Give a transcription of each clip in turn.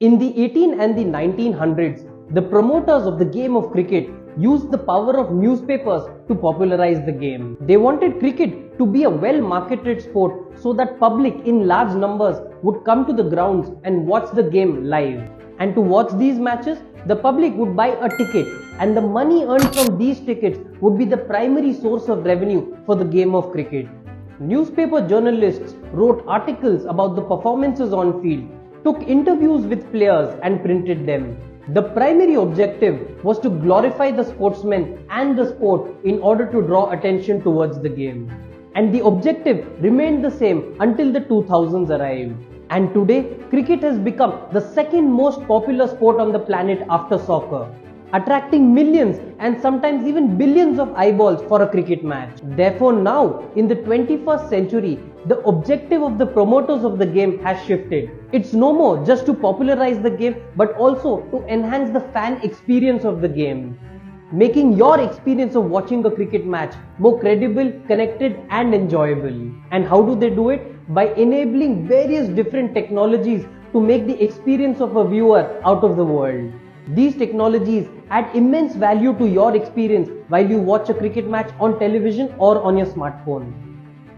In the 18 and the 1900s, the promoters of the game of cricket used the power of newspapers to popularize the game. They wanted cricket to be a well-marketed sport so that public in large numbers would come to the grounds and watch the game live. And to watch these matches, the public would buy a ticket, and the money earned from these tickets would be the primary source of revenue for the game of cricket. Newspaper journalists wrote articles about the performances on field, took interviews with players and printed them. The primary objective was to glorify the sportsmen and the sport in order to draw attention towards the game. And the objective remained the same until the 2000s arrived. And today, cricket has become the second most popular sport on the planet after soccer, attracting millions and sometimes even billions of eyeballs for a cricket match. Therefore now, in the 21st century, the objective of the promoters of the game has shifted. It's no more just to popularize the game, but also to enhance the fan experience of the game, making your experience of watching a cricket match more credible, connected and enjoyable. And how do they do it? By enabling various different technologies to make the experience of a viewer out of the world. These technologies add immense value to your experience while you watch a cricket match on television or on your smartphone.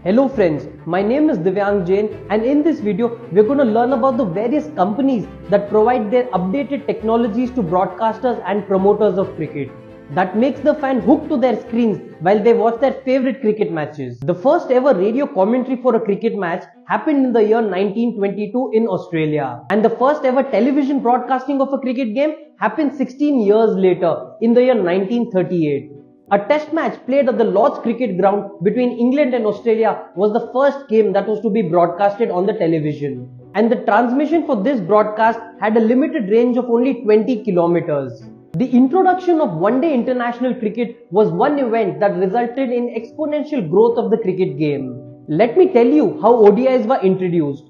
Hello friends, my name is Divyang Jain, and in this video we're going to learn about the various companies that provide their updated technologies to broadcasters and promoters of cricket that makes the fan hooked to their screens while they watch their favorite cricket matches. The first ever radio commentary for a cricket match happened in the year 1922 in Australia, and the first ever television broadcasting of a cricket game happened 16 years later in the year 1938. A test match played at the Lord's Cricket Ground between England and Australia was the first game that was to be broadcasted on the television, and the transmission for this broadcast had a limited range of only 20 kilometers. The introduction of one-day international cricket was one event that resulted in exponential growth of the cricket game. Let me tell you how ODIs were introduced.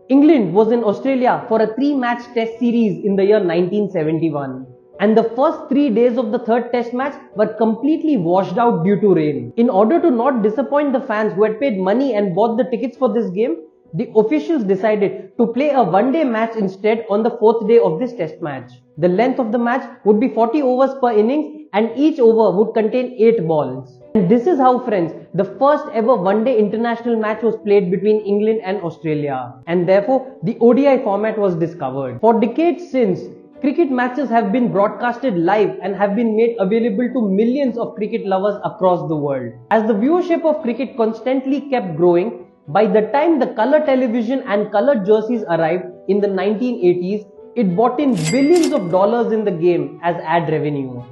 England was in Australia for a 3-match test series in the year 1971. And the first 3 days of the third test match were completely washed out due to rain. In order to not disappoint the fans who had paid money and bought the tickets for this game, the officials decided to play a one-day match instead on the 4th day of this test match. The length of the match would be 40 overs per innings, and each over would contain 8 balls. And this is how, friends, the first ever one-day international match was played between England and Australia. And therefore, the ODI format was discovered. For decades since, cricket matches have been broadcasted live and have been made available to millions of cricket lovers across the world. As the viewership of cricket constantly kept growing, by the time the color television and colored jerseys arrived in the 1980s, it brought in billions of dollars in the game as ad revenue.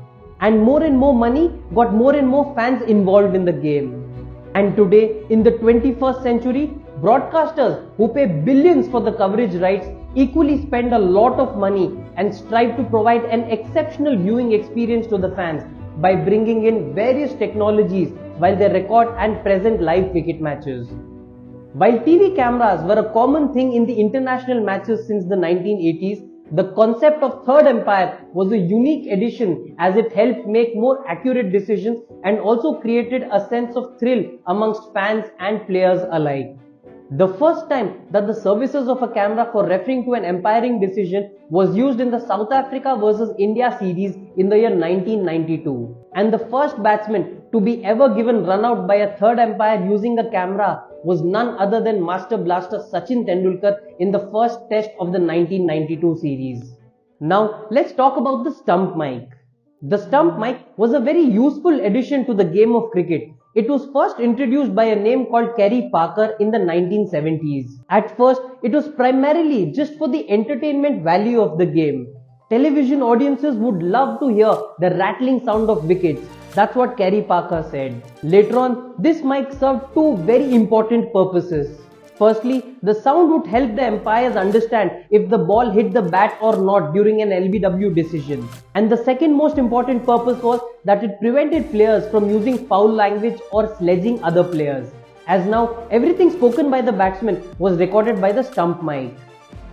And more money got more and more fans involved in the game. And today, in the 21st century, broadcasters who pay billions for the coverage rights equally spend a lot of money and strive to provide an exceptional viewing experience to the fans by bringing in various technologies while they record and present live cricket matches. While TV cameras were a common thing in the international matches since the 1980s, the concept of third umpire was a unique addition as it helped make more accurate decisions and also created a sense of thrill amongst fans and players alike. The first time that the services of a camera for referring to an umpiring decision was used in the South Africa vs India series in the year 1992. And the first batsman to be ever given run out by a third umpire using a camera was none other than Master Blaster Sachin Tendulkar in the first test of the 1992 series. Now let's talk about the stump mic. The stump mic was a very useful addition to the game of cricket. It was first introduced by a name called Kerry Parker in the 1970s. At first, it was primarily just for the entertainment value of the game. Television audiences would love to hear the rattling sound of wickets. That's what Kerry Parker said. Later on, this mic served two very important purposes. Firstly, the sound would help the umpires understand if the ball hit the bat or not during an LBW decision. And the second most important purpose was that it prevented players from using foul language or sledging other players, as now everything spoken by the batsman was recorded by the stump mic.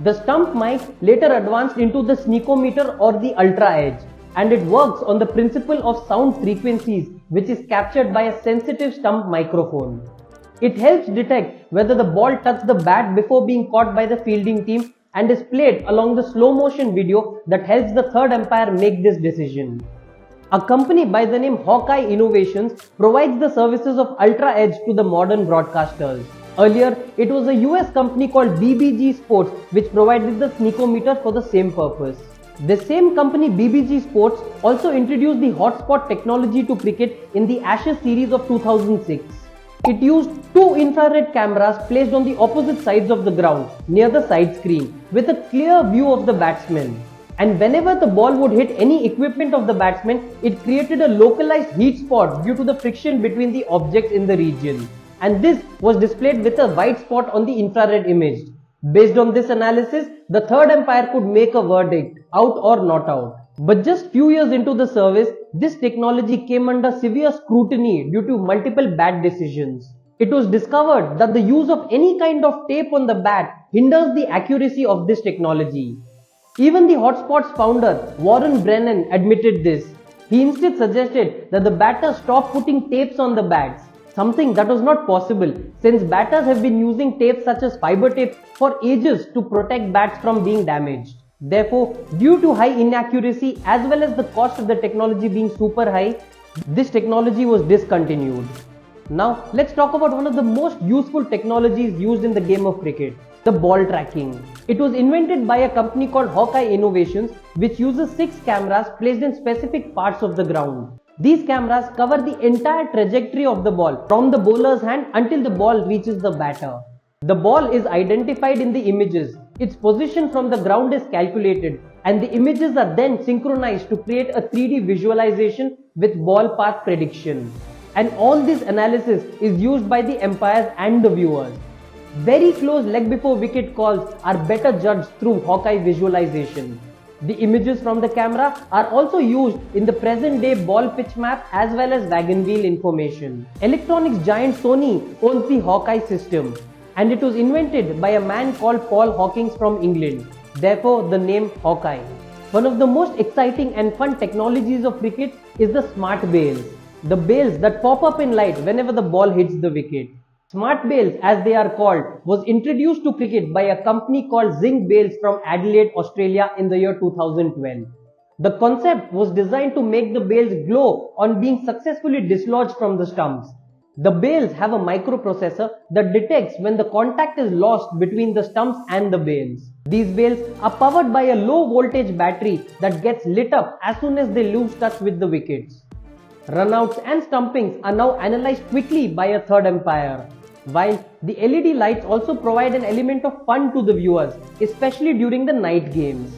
The stump mic later advanced into the sneakometer or the ultra edge, and it works on the principle of sound frequencies, which is captured by a sensitive stump microphone. It helps detect whether the ball touched the bat before being caught by the fielding team and is played along the slow motion video that helps the third umpire make this decision. A company by the name Hawkeye Innovations provides the services of Ultra Edge to the modern broadcasters. Earlier, it was a US company called BBG Sports which provided the sneakometer for the same purpose. The same company BBG Sports also introduced the hotspot technology to cricket in the Ashes series of 2006. It used two infrared cameras placed on the opposite sides of the ground near the side screen with a clear view of the batsman. And whenever the ball would hit any equipment of the batsman, it created a localized heat spot due to the friction between the objects in the region. And this was displayed with a white spot on the infrared image. Based on this analysis, the third umpire could make a verdict, out or not out. But just few years into the service, this technology came under severe scrutiny due to multiple bad decisions. It was discovered that the use of any kind of tape on the bat hinders the accuracy of this technology. Even the Hotspots founder, Warren Brennan, admitted this. He instead suggested that the batters stop putting tapes on the bats, something that was not possible since batters have been using tapes such as fiber tape for ages to protect bats from being damaged. Therefore, due to high inaccuracy as well as the cost of the technology being super high, this technology was discontinued. Now, let's talk about one of the most useful technologies used in the game of cricket, the ball tracking. It was invented by a company called Hawkeye Innovations, which uses 6 cameras placed in specific parts of the ground. These cameras cover the entire trajectory of the ball from the bowler's hand until the ball reaches the batter. The ball is identified in the images, its position from the ground is calculated, and the images are then synchronized to create a 3D visualization with ball path prediction. And all this analysis is used by the umpires and the viewers. Very close leg before wicket calls are better judged through Hawkeye visualization. The images from the camera are also used in the present day ball pitch map as well as wagon wheel information. Electronics giant Sony owns the Hawkeye system, and it was invented by a man called Paul Hawkins from England. Therefore, the name Hawkeye. One of the most exciting and fun technologies of cricket is the smart bails. The bails that pop up in light whenever the ball hits the wicket. Smart bails, as they are called, was introduced to cricket by a company called Zinc Bails from Adelaide, Australia in the year 2012. The concept was designed to make the bails glow on being successfully dislodged from the stumps. The bails have a microprocessor that detects when the contact is lost between the stumps and the bails. These bails are powered by a low voltage battery that gets lit up as soon as they lose touch with the wickets. Runouts and stumpings are now analyzed quickly by a third umpire, while the LED lights also provide an element of fun to the viewers, especially during the night games.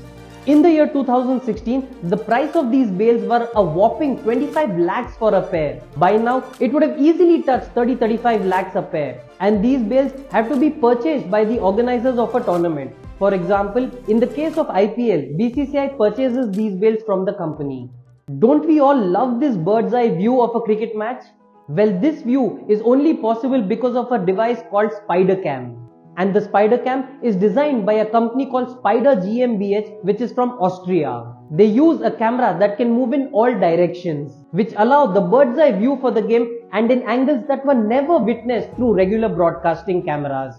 In the year 2016, the price of these bails were a whopping 25 lakhs for a pair. By now, it would have easily touched 30-35 lakhs a pair, and these bails have to be purchased by the organizers of a tournament. For example, in the case of IPL, BCCI purchases these bails from the company. Don't we all love this bird's eye view of a cricket match? Well, this view is only possible because of a device called SpiderCam. And the SpiderCam is designed by a company called Spider GmbH, which is from Austria. They use a camera that can move in all directions, which allow the bird's eye view for the game and in angles that were never witnessed through regular broadcasting cameras.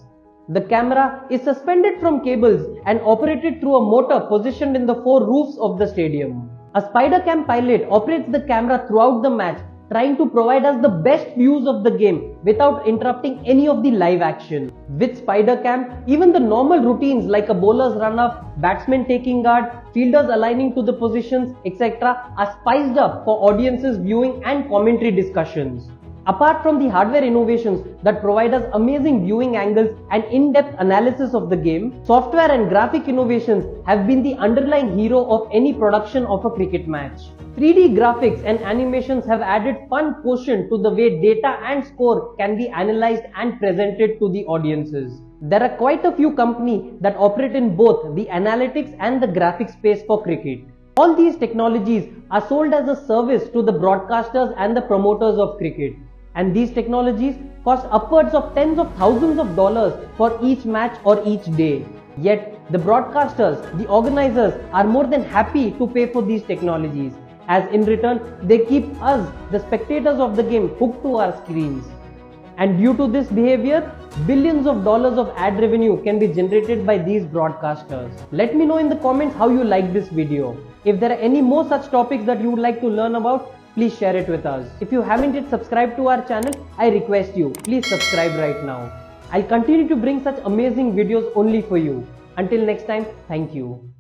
The camera is suspended from cables and operated through a motor positioned in the 4 roofs of the stadium. A SpiderCam pilot operates the camera throughout the match, trying to provide us the best views of the game without interrupting any of the live action. With SpiderCam, even the normal routines like a bowler's run-up, batsmen taking guard, fielders aligning to the positions, etc. are spiced up for audiences viewing and commentary discussions. Apart from the hardware innovations that provide us amazing viewing angles and in-depth analysis of the game, software and graphic innovations have been the underlying hero of any production of a cricket match. 3D graphics and animations have added fun quotient to the way data and score can be analyzed and presented to the audiences. There are quite a few companies that operate in both the analytics and the graphics space for cricket. All these technologies are sold as a service to the broadcasters and the promoters of cricket. And these technologies cost upwards of tens of thousands of dollars for each match or each day. Yet, the broadcasters, the organizers are more than happy to pay for these technologies, as in return, they keep us, the spectators of the game, hooked to our screens. And due to this behavior, Billions of dollars of ad revenue can be generated by these broadcasters. Let me know in the comments how you like this video. If there are any more such topics that you would like to learn about, please share it with us. If you haven't yet subscribed to our channel, I request you, please subscribe right now. I'll continue to bring such amazing videos only for you. Until next time, thank you.